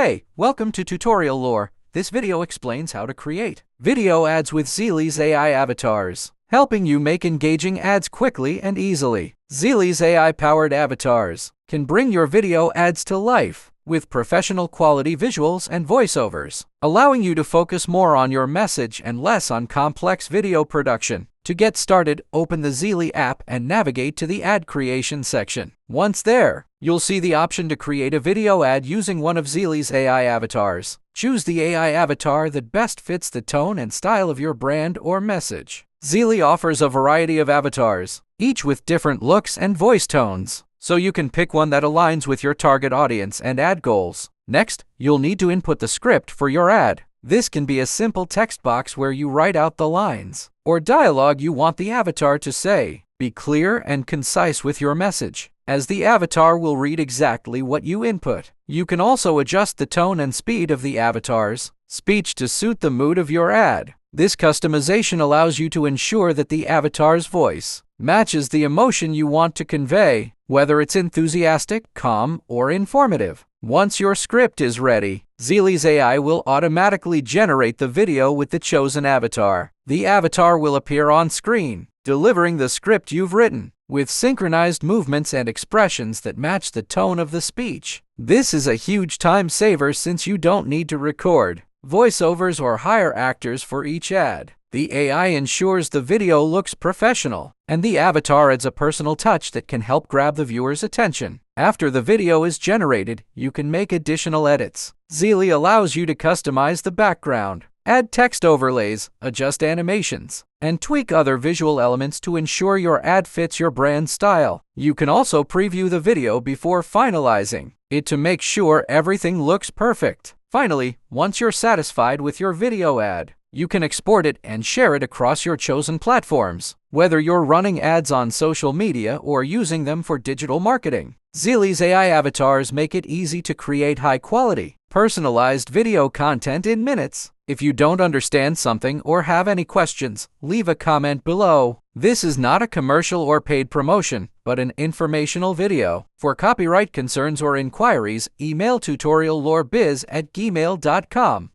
Hey, welcome to Tutorial Lore. This video explains how to create video ads with Zeely's AI avatars, helping you make engaging ads quickly and easily. Zeely's AI-powered avatars can bring your video ads to life with professional quality visuals and voiceovers, allowing you to focus more on your message and less on complex video production. To get started, open the Zeely app and navigate to the ad creation section. Once there, you'll see the option to create a video ad using one of Zeely's AI avatars. Choose the AI avatar that best fits the tone and style of your brand or message. Zeely offers a variety of avatars, each with different looks and voice tones, so you can pick one that aligns with your target audience and ad goals. Next, you'll need to input the script for your ad. This can be a simple text box where you write out the lines or dialogue you want the avatar to say. Be clear and concise with your message, as the avatar will read exactly what you input. You can also adjust the tone and speed of the avatar's speech to suit the mood of your ad. This customization allows you to ensure that the avatar's voice matches the emotion you want to convey, whether it's enthusiastic, calm, or informative. Once your script is ready, Zeely's AI will automatically generate the video with the chosen avatar. The avatar will appear on screen, delivering the script you've written, with synchronized movements and expressions that match the tone of the speech. This is a huge time saver since you don't need to record voiceovers or hire actors for each ad. The AI ensures the video looks professional, and the avatar adds a personal touch that can help grab the viewer's attention. After the video is generated, you can make additional edits. Zeely allows you to customize the background, add text overlays, adjust animations, and tweak other visual elements to ensure your ad fits your brand style. You can also preview the video before finalizing it to make sure everything looks perfect. Finally, once you're satisfied with your video ad, you can export it and share it across your chosen platforms, whether you're running ads on social media or using them for digital marketing. Zeely's AI avatars make it easy to create high-quality, personalized video content in minutes. If you don't understand something or have any questions, leave a comment below. This is not a commercial or paid promotion, but an informational video. For copyright concerns or inquiries, email tutoriallorebiz@gmail.com.